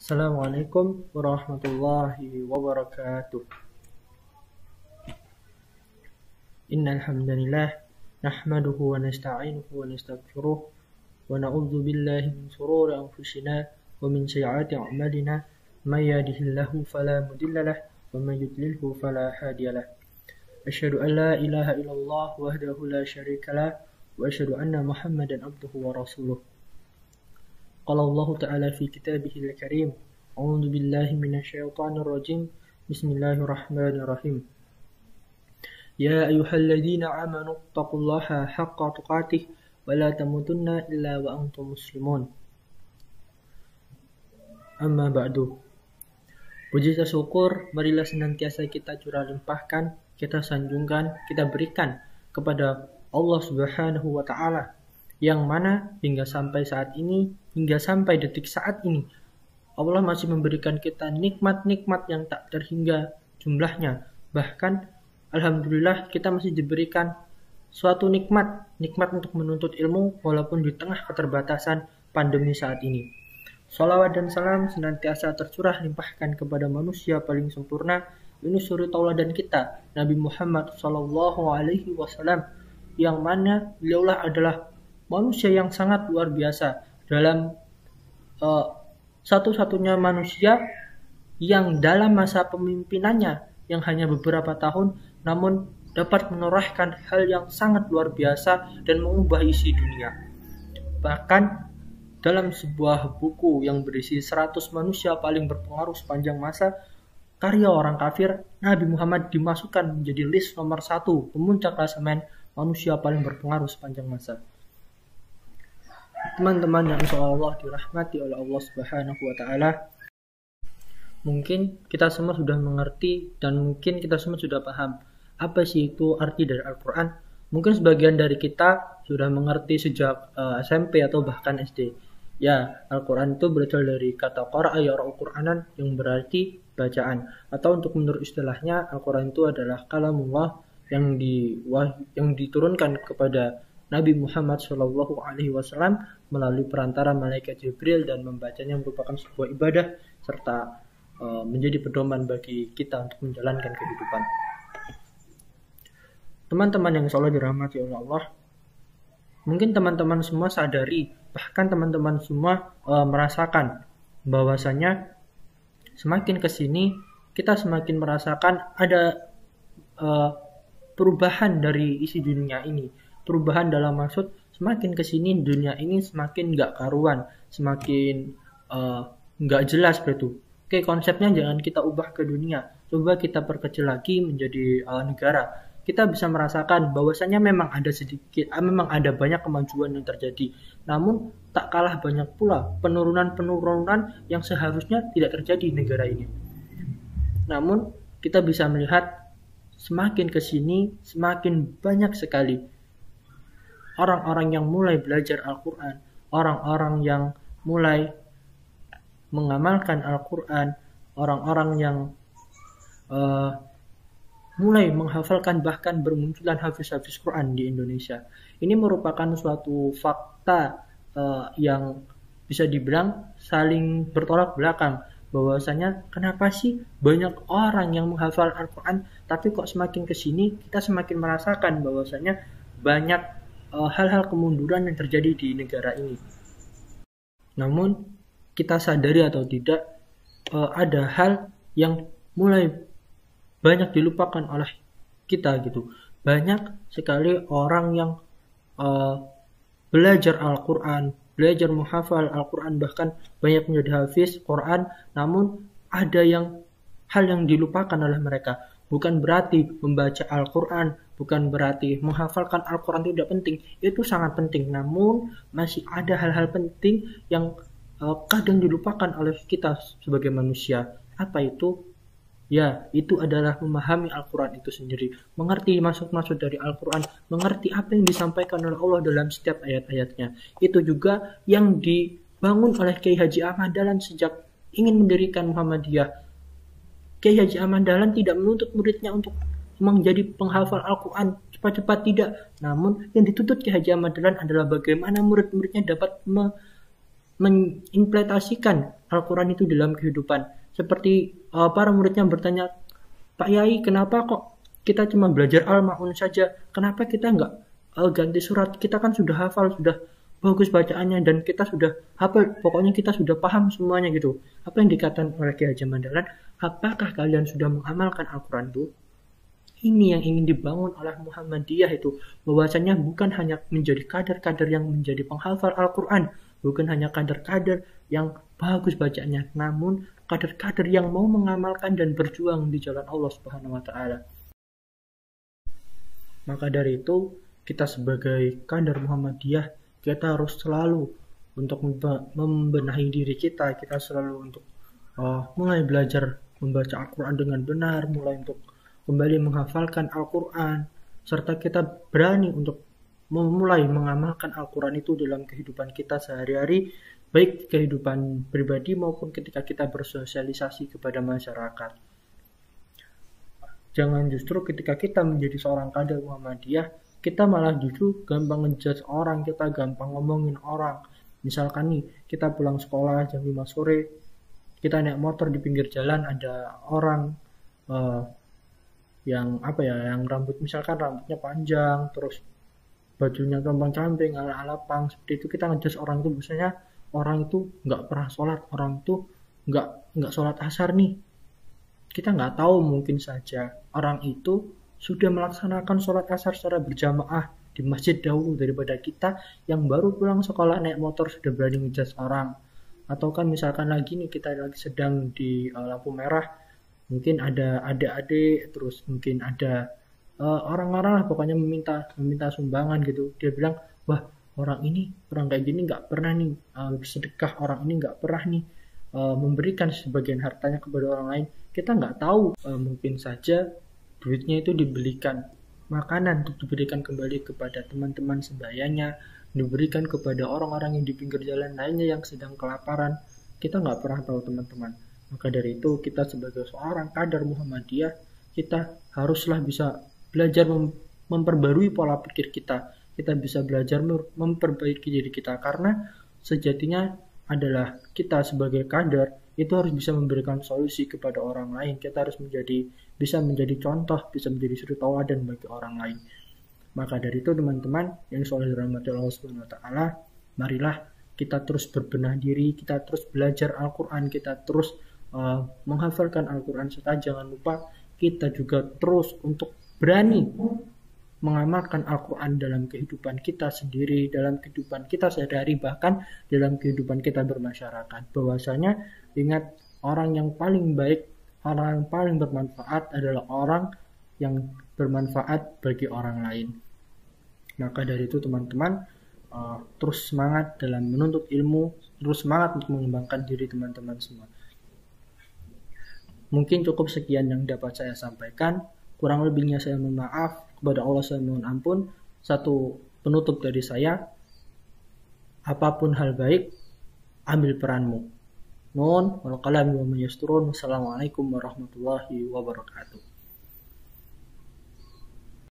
Assalamualaikum warahmatullahi wabarakatuh. Innal hamdalillah nahmaduhu wa nasta'inuhu wa nastaghfiruh wa na'udzu billahi min shururi anfusina wa min sayyiati a'malina may yahdihillahu fala mudilla lahu wa may yudlilhu fala hadiya lahu. Asyhadu an la ilaha illallah wahdahu la syarika lahu wa asyhadu anna Muhammadan abduhu wa rasuluh. قال الله تعالى في كتابه الكريم أعوذ بالله من الشيطان الرجيم بسم الله الرحمن الرحيم يا أيها الذين آمنوا اتقوا الله حق تقاته ولا تموتن إلا وأنتم مسلمون أما بعد. Puji dan syukur marilah senantiasa kita curah limpahkan, kita sanjungkan, kita berikan kepada Allah Subhanahu wa Ta'ala, yang mana hingga sampai saat ini, hingga sampai detik saat ini, Allah masih memberikan kita nikmat-nikmat yang tak terhingga jumlahnya. Bahkan alhamdulillah kita masih diberikan suatu nikmat untuk menuntut ilmu walaupun di tengah keterbatasan pandemi saat ini. Shalawat dan salam senantiasa tercurah limpahkan kepada manusia paling sempurna, ini suri tauladan kita, Nabi Muhammad SAW, yang mana beliaulah adalah manusia yang sangat luar biasa dalam satu-satunya manusia yang dalam masa pemimpinannya yang hanya beberapa tahun namun dapat menorehkan hal yang sangat luar biasa dan mengubah isi dunia. Bahkan dalam sebuah buku yang berisi 100 manusia paling berpengaruh sepanjang masa, karya orang kafir, Nabi Muhammad dimasukkan menjadi list nomor 1 pemuncak klasemen manusia paling berpengaruh sepanjang masa. Teman-teman yang insyaallah dirahmati oleh Allah Subhanahu wa Ta'ala, mungkin kita semua sudah mengerti dan mungkin kita semua sudah paham apa sih itu arti dari Al-Quran. Mungkin sebagian dari kita sudah mengerti sejak SMP atau bahkan SD. Ya, Al-Quran itu berasal dari kata qara'a yaqra'u Qur'anan, yang berarti bacaan, atau untuk menurut istilahnya Al-Quran itu adalah kalamullah yang diturunkan kepada Nabi Muhammad SAW melalui perantara malaikat Jibril, dan membacanya merupakan sebuah ibadah serta menjadi pedoman bagi kita untuk menjalankan kehidupan. Teman-teman yang insyaallah dirahmati oleh Allah, mungkin teman-teman semua sadari, bahkan teman-teman semua merasakan bahwasanya semakin kesini kita semakin merasakan ada perubahan dari isi dunia ini. Perubahan dalam maksud semakin kesini dunia ini semakin gak karuan, semakin gak jelas begitu. Oke, konsepnya jangan kita ubah ke dunia, coba kita perkecil lagi menjadi negara. Kita bisa merasakan bahwasanya memang ada banyak kemajuan yang terjadi, namun tak kalah banyak pula penurunan yang seharusnya tidak terjadi di negara ini. Namun kita bisa melihat semakin kesini semakin banyak sekali orang-orang yang mulai belajar Al-Quran, orang-orang yang mulai mengamalkan Al-Quran, orang-orang yang mulai menghafalkan, bahkan bermunculan hafiz-hafiz Quran di Indonesia. Ini merupakan suatu fakta yang bisa dibilang saling bertolak belakang, bahwasanya kenapa sih banyak orang yang menghafal Al-Quran, tapi kok semakin kesini kita semakin merasakan bahwasanya banyak hal-hal kemunduran yang terjadi di negara ini. Namun kita sadari atau tidak, ada hal yang mulai banyak dilupakan oleh kita gitu. Banyak sekali orang yang belajar Al-Quran, belajar menghafal Al-Quran, bahkan banyak menjadi hafiz Quran, namun ada hal yang dilupakan oleh mereka. Bukan berarti membaca Al-Quran, bukan berarti menghafalkan Al-Quran tidak penting. Itu sangat penting, namun masih ada hal-hal penting yang kadang dilupakan oleh kita sebagai manusia. Apa itu? Ya, itu adalah memahami Al-Quran itu sendiri, mengerti maksud-maksud dari Al-Quran, mengerti apa yang disampaikan oleh Allah dalam setiap ayat-ayatnya. Itu juga yang dibangun oleh Kiai Haji Ahmad Dahlan sejak ingin mendirikan Muhammadiyah. Kiai Haji Ahmad Dahlan tidak menuntut muridnya untuk menjadi penghafal Al-Quran cepat-cepat, tidak. Namun yang dituntut Kiai Haji Ahmad Dahlan adalah bagaimana murid-muridnya dapat mengimplementasikan Al-Quran itu dalam kehidupan. Seperti para muridnya bertanya, Pak Yai, kenapa kok kita cuma belajar Al-Ma'un saja? Kenapa kita nggak ganti surat? Kita kan sudah hafal, sudah bagus bacaannya, dan kita sudah hafal, pokoknya kita sudah paham semuanya gitu. Apa yang dikatakan oleh Ki Hajar Mandalan? Apakah kalian sudah mengamalkan Al-Quran itu? Ini yang ingin dibangun oleh Muhammadiyah itu, bahwasanya bukan hanya menjadi kader-kader yang menjadi penghafal Al-Quran, bukan hanya kader-kader yang bagus bacaannya, namun kader-kader yang mau mengamalkan dan berjuang di jalan Allah Subhanahu wa taala. Maka dari itu, kita sebagai kader Muhammadiyah, kita harus selalu untuk membenahi diri kita selalu untuk mulai belajar membaca Al-Quran dengan benar, mulai untuk kembali menghafalkan Al-Quran, serta kita berani untuk memulai mengamalkan Al-Quran itu dalam kehidupan kita sehari-hari, baik kehidupan pribadi maupun ketika kita bersosialisasi kepada masyarakat. Jangan justru ketika kita menjadi seorang kader Muhammadiyah, kita malah justru gampang ngejudge orang, kita gampang ngomongin orang. Misalkan nih, kita pulang sekolah jam 5 sore, kita naik motor di pinggir jalan, ada orang yang rambut, misalkan rambutnya panjang, terus bajunya compang-camping, ala-ala pang, seperti itu, kita ngejudge orang itu, biasanya orang itu nggak pernah sholat, orang itu nggak sholat asar nih. Kita nggak tahu, mungkin saja orang itu sudah melaksanakan sholat asar secara berjamaah di masjid dahulu daripada kita yang baru pulang sekolah naik motor sudah berani ngejudge orang. Atau kan misalkan lagi nih, kita lagi sedang di lampu merah, mungkin ada adik-adik, terus mungkin ada orang-orang lah pokoknya meminta sumbangan gitu. Dia bilang, wah, orang kayak gini nggak pernah nih sedekah, orang ini nggak pernah nih memberikan sebagian hartanya kepada orang lain. Kita nggak tahu, mungkin saja duitnya itu dibelikan makanan untuk diberikan kembali kepada teman-teman sebayanya, diberikan kepada orang-orang yang di pinggir jalan lainnya yang sedang kelaparan. Kita nggak pernah tahu, teman-teman. Maka dari itu, kita sebagai seorang kader Muhammadiyah, kita haruslah bisa belajar memperbarui pola pikir kita. Kita bisa belajar memperbaiki diri kita, karena sejatinya adalah kita sebagai kader itu harus bisa memberikan solusi kepada orang lain. Kita harus bisa menjadi contoh, bisa menjadi suri tauladan bagi orang lain. Maka dari itu, teman-teman yang soleh dirahmati Allah Subhanahu wa taala, marilah kita terus berbenah diri, kita terus belajar Al-Quran, kita terus menghafalkan Al-Quran, serta jangan lupa kita juga terus untuk berani mengamalkan Al-Quran dalam kehidupan kita sendiri, dalam kehidupan kita sehari-hari, bahkan dalam kehidupan kita bermasyarakat. Bahwasanya ingat, orang yang paling baik, orang yang paling bermanfaat adalah orang yang bermanfaat bagi orang lain. Maka dari itu, teman-teman, terus semangat dalam menuntut ilmu, terus semangat untuk mengembangkan diri teman-teman semua. Mungkin cukup sekian yang dapat saya sampaikan. Kurang lebihnya saya mohon maaf. Kepada Allah saya mohon ampun. Satu penutup dari saya, apapun hal baik, ambil peranmu. Nun wal qalami wa ma yasturun. Wassalamualaikum warahmatullahi wabarakatuh.